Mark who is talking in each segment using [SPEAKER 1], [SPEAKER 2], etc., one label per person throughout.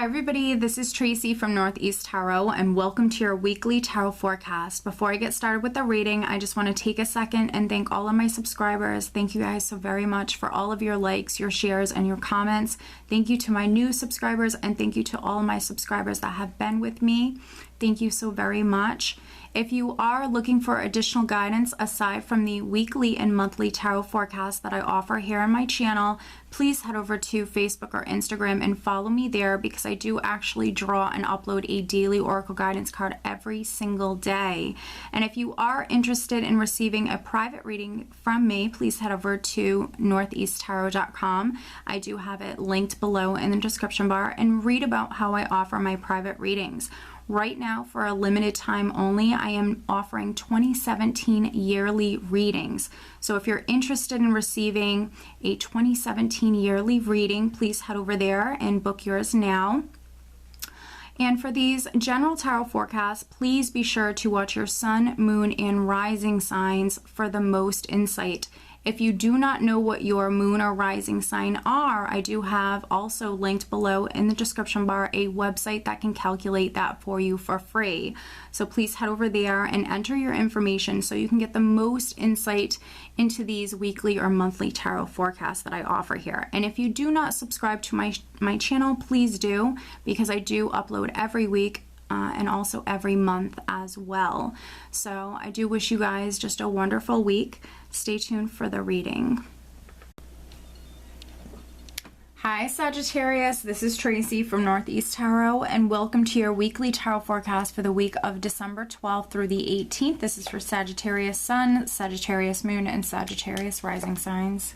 [SPEAKER 1] Hi everybody, this is Tracy from Northeast Tarot and welcome to your weekly tarot forecast. Before I get started with the reading, I just want to take a second and thank all of my subscribers. Thank you guys so very much for all of your likes, your shares, and your comments. Thank you to my new subscribers and thank you to all of my subscribers that have been with me. Thank you so very much. If you are looking for additional guidance aside from the weekly and monthly tarot forecast that I offer here on my channel, please head over to Facebook or Instagram and follow me there because I do actually draw and upload a daily oracle guidance card every single day. And if you are interested in receiving a private reading from me, please head over to northeasttarot.com. I do have it linked below in the description bar and read about how I offer my private readings. Right now, for a limited time only, I am offering 2017 yearly readings. So if you're interested in receiving a 2017 yearly reading, please head over there and book yours now. And for these general tarot forecasts, please be sure to watch your sun, moon, and rising signs for the most insight. If you do not know what your moon or rising sign are, I do have also linked below in the description bar a website that can calculate that for you for free. So please head over there and enter your information so you can get the most insight into these weekly or monthly tarot forecasts that I offer here. And if you do not subscribe to my channel, please do, because I do upload every week and also every month as well. So I do wish you guys just a wonderful week. Stay tuned for the reading. Hi Sagittarius, this is Tracy from Northeast Tarot and welcome to your weekly tarot forecast for the week of December 12th through the 18th. This is for Sagittarius Sun, Sagittarius Moon, and Sagittarius Rising signs.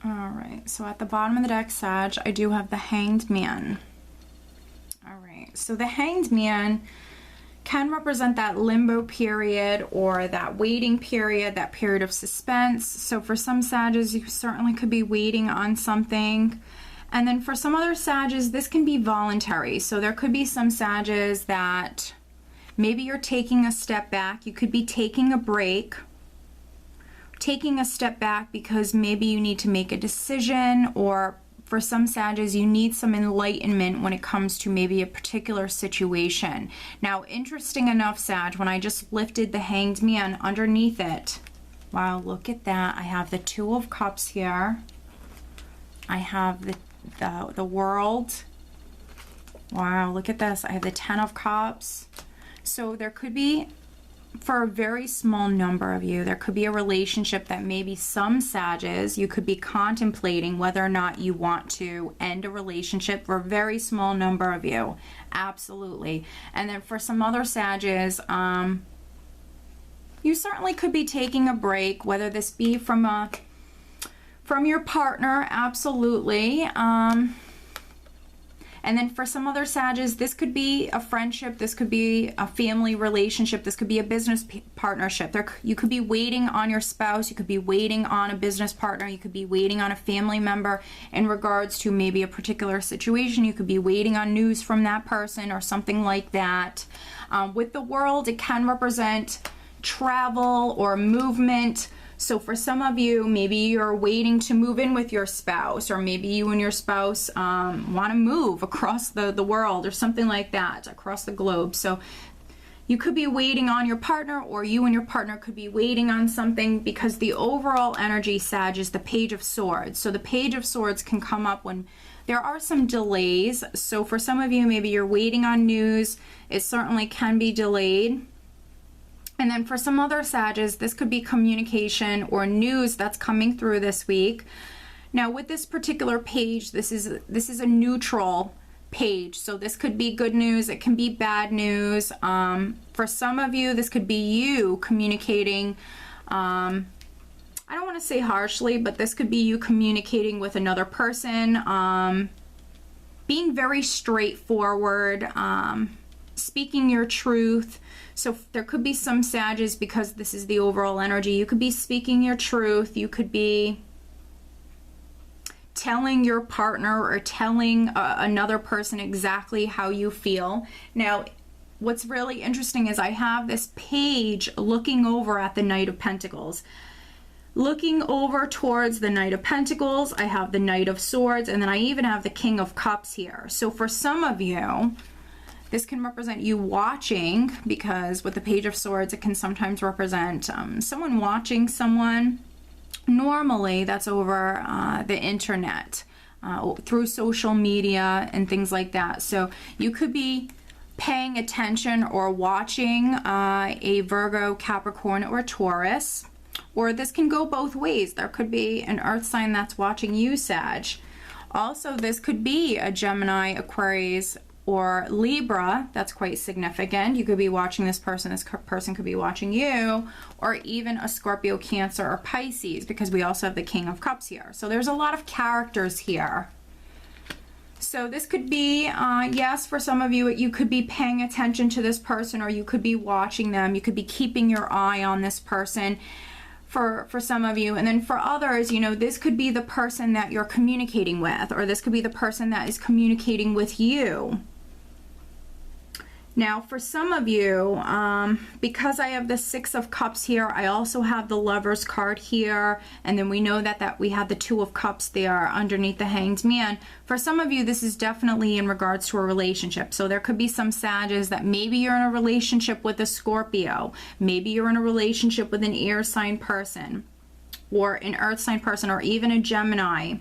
[SPEAKER 1] Alright, so at the bottom of the deck, Sag, I do have the Hanged Man. Alright, so the Hanged Man can represent that limbo period or that waiting period, that period of suspense. So for some Sages, you certainly could be waiting on something. And then for some other Sages, this can be voluntary. So there could be some Sages that maybe you're taking a step back. You could be taking a break. Taking a step back because maybe you need to make a decision, or for some Sages you need some enlightenment when it comes to maybe a particular situation. Now, interesting enough, Sag, when I just lifted the Hanged Man underneath it, wow, look at that. I have the Two of Cups here. I have the World. Wow, look at this. I have the Ten of Cups. So there could be, for a very small number of you, there could be a relationship that maybe some Sages, you could be contemplating whether or not you want to end a relationship. For a very small number of you, absolutely. And then for some other Sages, you certainly could be taking a break, whether this be from your partner, absolutely. And then for some other Sages, this could be a friendship, this could be a family relationship, this could be a business partnership. You could be waiting on your spouse, you could be waiting on a business partner, you could be waiting on a family member in regards to maybe a particular situation. You could be waiting on news from that person or something like that. With the World, it can represent travel or movement. So for some of you, maybe you're waiting to move in with your spouse, or maybe you and your spouse want to move across the world or something like that, across the globe. So you could be waiting on your partner, or you and your partner could be waiting on something, because the overall energy, Sag, is the Page of Swords. So the Page of Swords can come up when there are some delays. So for some of you, maybe you're waiting on news. It certainly can be delayed. And then for some other Sages, this could be communication or news that's coming through this week. Now with this particular page, this is a neutral page. So this could be good news, it can be bad news. For some of you, this could be you communicating, I don't want to say harshly, but this could be you communicating with another person, being very straightforward, speaking your truth. So there could be some Sages, because this is the overall energy. You could be speaking your truth. You could be telling your partner or telling another person exactly how you feel. Now, what's really interesting is I have this page looking over at the Knight of Pentacles. Looking over towards the Knight of Pentacles, I have the Knight of Swords, and then I even have the King of Cups here. So for some of you, this can represent you watching, because with the Page of Swords, it can sometimes represent someone watching someone. Normally, that's over the internet, through social media and things like that. So you could be paying attention or watching a Virgo, Capricorn, or Taurus. Or this can go both ways. There could be an earth sign that's watching you, Sag. Also, this could be a Gemini, Aquarius, or Libra. That's quite significant. You could be watching this person. This person could be watching you. Or even a Scorpio, Cancer, or Pisces, because we also have the King of Cups here. So there's a lot of characters here. So this could be, yes, for some of you, you could be paying attention to this person, or you could be watching them. You could be keeping your eye on this person. For some of you, and then for others, you know, this could be the person that you're communicating with, or this could be the person that is communicating with you. Now, for some of you, because I have the Six of Cups here, I also have the Lovers card here, and then we know that we have the Two of Cups there underneath the Hanged Man. For some of you, this is definitely in regards to a relationship. So there could be some Sages that maybe you're in a relationship with a Scorpio, maybe you're in a relationship with an air sign person, or an earth sign person, or even a Gemini.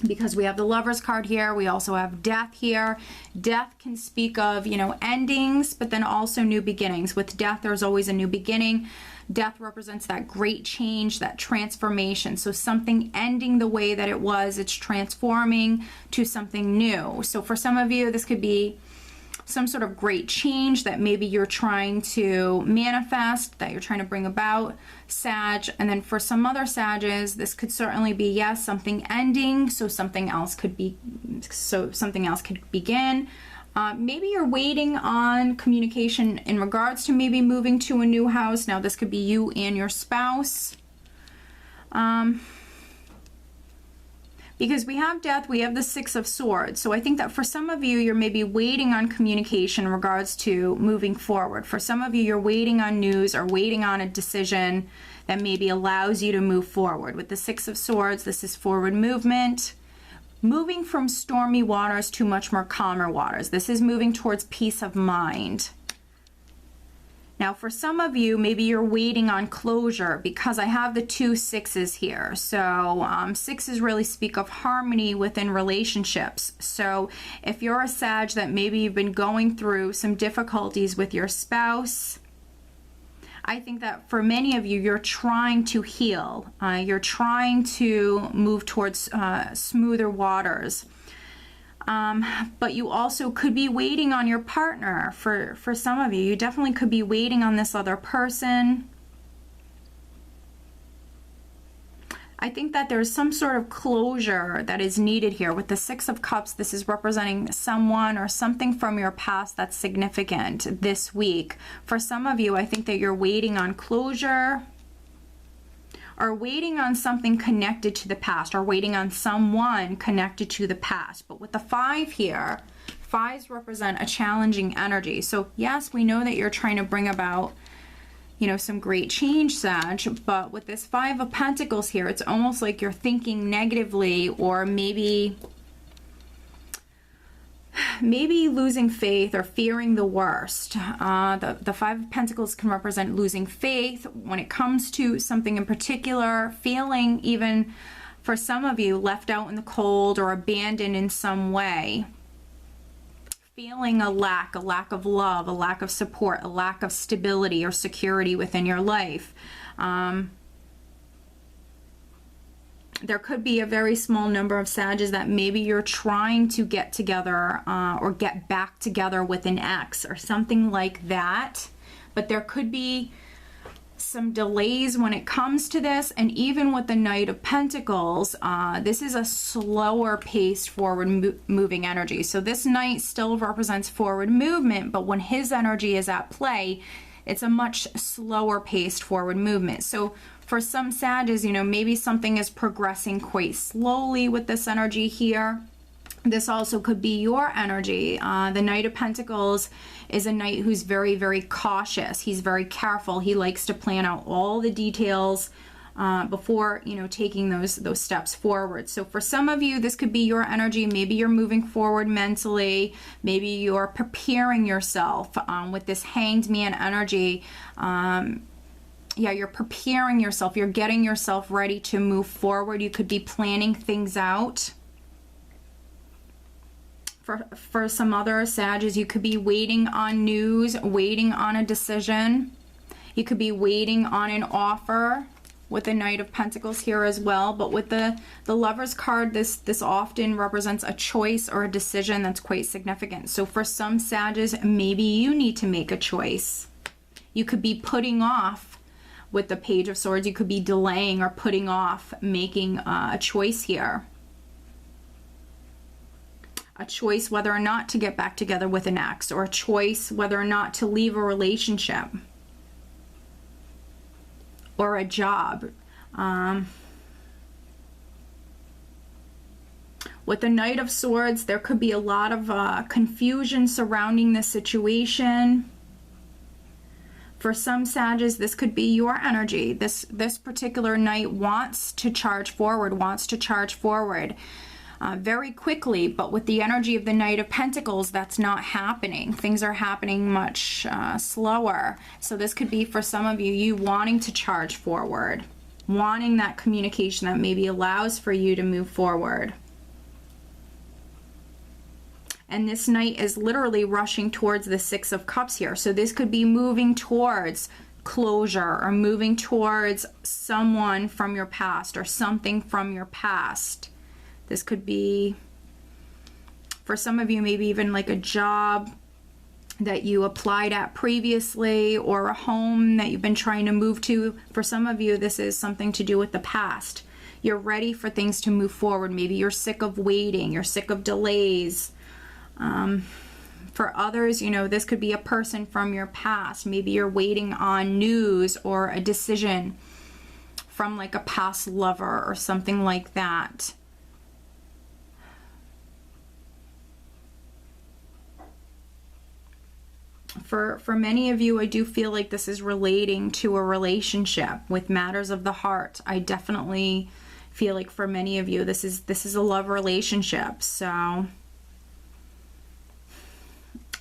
[SPEAKER 1] Because we have the Lovers card here, we also have Death here. Death can speak of, you know, endings, but then also new beginnings. With Death, there's always a new beginning. Death represents that great change, that transformation. So something ending the way that it was, it's transforming to something new. So for some of you, this could be some sort of great change that maybe you're trying to manifest, that you're trying to bring about, Sag. And then for some other Sages, this could certainly be, yes, something ending, so something else could begin. Maybe you're waiting on communication in regards to maybe moving to a new house. Now this could be you and your spouse. Because we have Death, we have the Six of Swords. So I think that for some of you, you're maybe waiting on communication in regards to moving forward. For some of you, you're waiting on news or waiting on a decision that maybe allows you to move forward. With the Six of Swords, this is forward movement. Moving from stormy waters to much more calmer waters. This is moving towards peace of mind. Now, for some of you, maybe you're waiting on closure, because I have the two sixes here. So sixes really speak of harmony within relationships. So if you're a Sag that maybe you've been going through some difficulties with your spouse, I think that for many of you, you're trying to heal. You're trying to move towards smoother waters. But you also could be waiting on your partner. For some of you, you definitely could be waiting on this other person. I think that there's some sort of closure that is needed here. With the Six of Cups, this is representing someone or something from your past that's significant this week. For some of you, I think that you're waiting on closure, or waiting on something connected to the past, or waiting on someone connected to the past. But with the Five here, fives represent a challenging energy. So yes, we know that you're trying to bring about, you know, some great change, Sag, but with this Five of Pentacles here, it's almost like you're thinking negatively, or maybe losing faith or fearing the worst. The Five of Pentacles can represent losing faith when it comes to something in particular, feeling, even for some of you, left out in the cold or abandoned in some way. Feeling a lack of love, a lack of support, a lack of stability or security within your life. There could be a very small number of Sages that maybe you're trying to get together or get back together with an ex or something like that. But there could be some delays when it comes to this. And even with the Knight of Pentacles, this is a slower paced forward moving energy. So this Knight still represents forward movement, but when his energy is at play, it's a much slower paced forward movement. So for some Sages, you know, maybe something is progressing quite slowly with this energy here. This also could be your energy. The Knight of Pentacles is a knight who's very, very cautious. He's very careful. He likes to plan out all the details before, you know, taking those steps forward. So for some of you, this could be your energy. Maybe you're moving forward mentally. Maybe you're preparing yourself with this Hanged Man energy. Yeah, you're preparing yourself. You're getting yourself ready to move forward. You could be planning things out. For some other Sages, you could be waiting on news, waiting on a decision. You could be waiting on an offer with the Knight of Pentacles here as well. But with the Lover's card, this often represents a choice or a decision that's quite significant. So for some Sages, maybe you need to make a choice. You could be putting off with the Page of Swords. You could be delaying or putting off making a choice here. A choice whether or not to get back together with an ex, or a choice whether or not to leave a relationship or a job. With the Knight of Swords, there could be a lot of confusion surrounding the situation. For some Sages, this could be your energy. This particular knight wants to charge forward, very quickly, but with the energy of the Knight of Pentacles, that's not happening. Things are happening much slower. So this could be for some of you, you wanting to charge forward, wanting that communication that maybe allows for you to move forward. And this Knight is literally rushing towards the Six of Cups here. So this could be moving towards closure, or moving towards someone from your past or something from your past. This could be, for some of you, maybe even like a job that you applied at previously, or a home that you've been trying to move to. For some of you, this is something to do with the past. You're ready for things to move forward. Maybe you're sick of waiting. You're sick of delays. For others, you know, this could be a person from your past. Maybe you're waiting on news or a decision from like a past lover or something like that. For many of you, I do feel like this is relating to a relationship with matters of the heart. I definitely feel like for many of you, this is a love relationship. So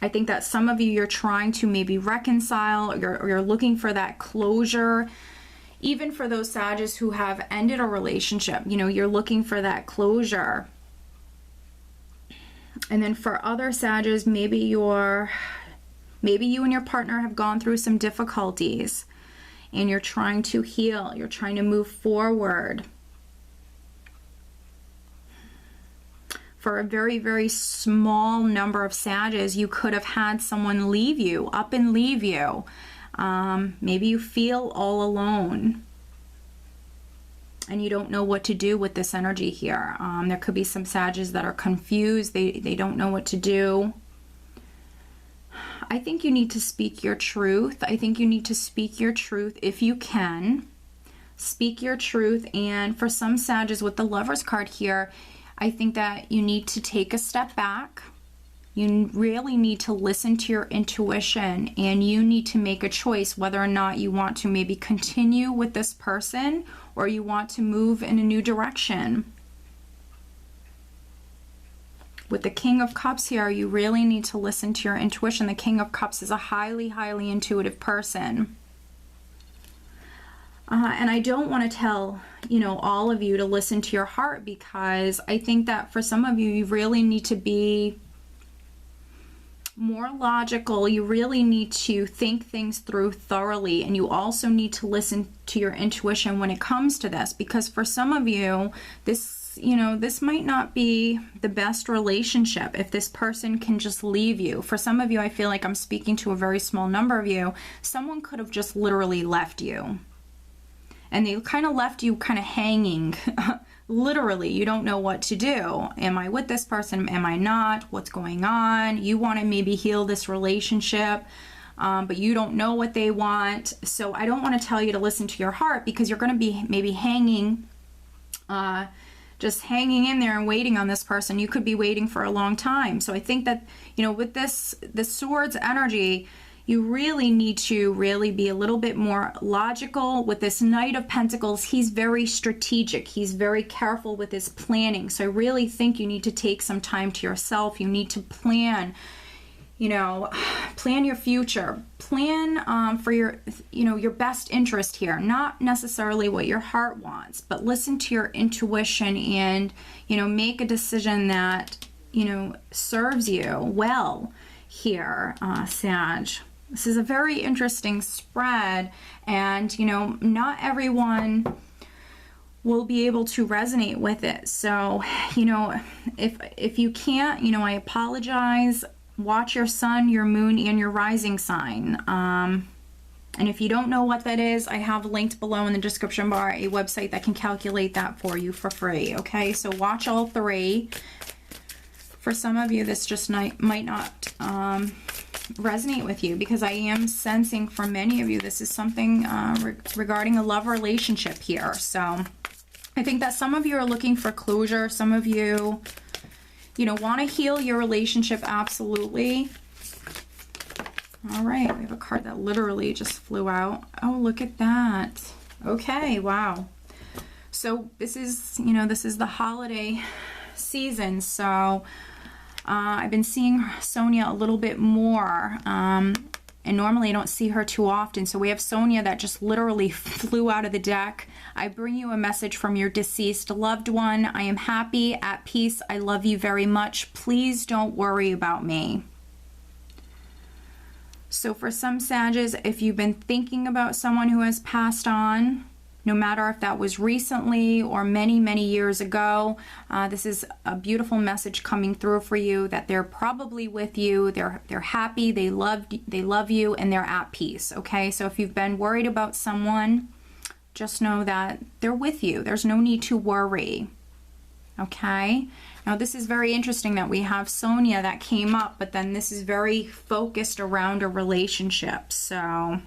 [SPEAKER 1] I think that some of you, you're trying to maybe reconcile, or you're looking for that closure. Even for those Sages who have ended a relationship, you know, you're looking for that closure. And then for other Sages, maybe you and your partner have gone through some difficulties and you're trying to heal, you're trying to move forward. For a very, very small number of Sages, you could have had someone leave you, up and leave you. Maybe you feel all alone and you don't know what to do with this energy here. There could be some Sages that are confused. They don't know what to do. I think you need to speak your truth. I think you need to speak your truth if you can. Speak your truth. And for some Sages with the Lover's card here, I think that you need to take a step back. You really need to listen to your intuition, and you need to make a choice whether or not you want to maybe continue with this person or you want to move in a new direction. With the King of Cups here, you really need to listen to your intuition. The King of Cups is a highly, highly intuitive person. And I don't want to tell, you know, all of you to listen to your heart, because I think that for some of you, you really need to be more logical. You really need to think things through thoroughly, and you also need to listen to your intuition when it comes to this, because for some of you, this, you know, this might not be the best relationship if this person can just leave you. For some of you, I feel like I'm speaking to a very small number of you. Someone could have just literally left you. And they kind of left you kind of hanging. Literally, you don't know what to do. Am I with this person? Am I not? What's going on? You want to maybe heal this relationship, but you don't know what they want. So I don't want to tell you to listen to your heart, because you're going to be maybe hanging, just hanging in there and waiting on this person. You could be waiting for a long time. So I think that, you know, with this Swords energy, you really need to be a little bit more logical. With this Knight of Pentacles, he's very strategic. He's very careful with his planning. So I really think you need to take some time to yourself. You need to plan, you know, plan your future. Plan for your, you know, your best interest here. Not necessarily what your heart wants, but listen to your intuition and, you know, make a decision that, you know, serves you well here, Sag. This is a very interesting spread, and, you know, not everyone will be able to resonate with it. So, you know, if you can't, you know, I apologize. Watch your sun, your moon, and your rising sign. And if you don't know what that is, I have linked below in the description bar a website that can calculate that for you for free. Okay, so watch all three. For some of you, this just might not resonate with you, because I am sensing for many of you this is something regarding a love relationship here. So I think that some of you are looking for closure. Some of you, you know, want to heal your relationship. Absolutely. All right, we have a card that literally just flew out. Oh, look at that. Okay, wow. So this is, you know, this is the holiday season, so I've been seeing Sonia a little bit more, and normally I don't see her too often. So we have Sonia that just literally flew out of the deck. I bring you a message from your deceased loved one. I am happy, at peace. I love you very much. Please don't worry about me. So for some Sages, if you've been thinking about someone who has passed on, no matter if that was recently or many, many years ago, this is a beautiful message coming through for you, that they're probably with you, they're happy, they love you, and they're at peace. Okay, so if you've been worried about someone, just know that they're with you. There's no need to worry. Okay, now this is very interesting that we have Sonia that came up, but then this is very focused around a relationship. So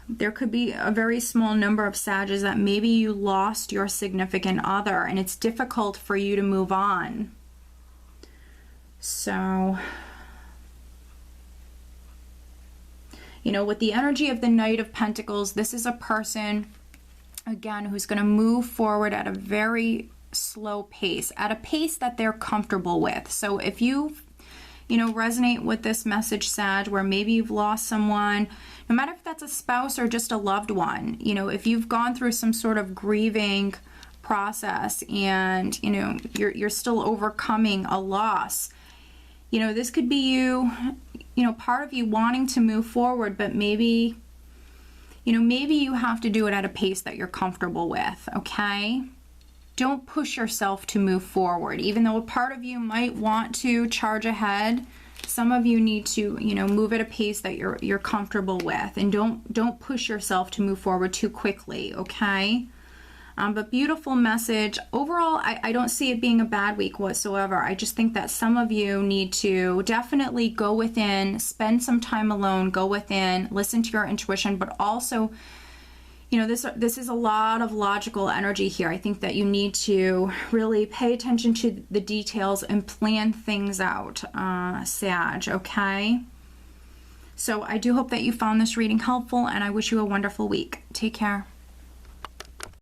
[SPEAKER 1] there could be a very small number of Sages that maybe you lost your significant other and it's difficult for you to move on. So, you know, with the energy of the Knight of Pentacles, this is a person, again, who's going to move forward at a very slow pace, at a pace that they're comfortable with. So if you know, resonate with this message, Sag, where maybe you've lost someone, no matter if that's a spouse or just a loved one, you know, if you've gone through some sort of grieving process and, you know, you're still overcoming a loss, you know, this could be you know, part of you wanting to move forward, but maybe, you know, maybe you have to do it at a pace that you're comfortable with, okay? Don't push yourself to move forward. Even though a part of you might want to charge ahead, some of you need to, you know, move at a pace that you're comfortable with, and don't push yourself to move forward too quickly, okay? But beautiful message. Overall, I don't see it being a bad week whatsoever. I just think that some of you need to definitely go within, spend some time alone, go within, listen to your intuition, but also, you know, this is a lot of logical energy here. I think that you need to really pay attention to the details and plan things out, Sag, okay? So I do hope that you found this reading helpful, and I wish you a wonderful week. Take care.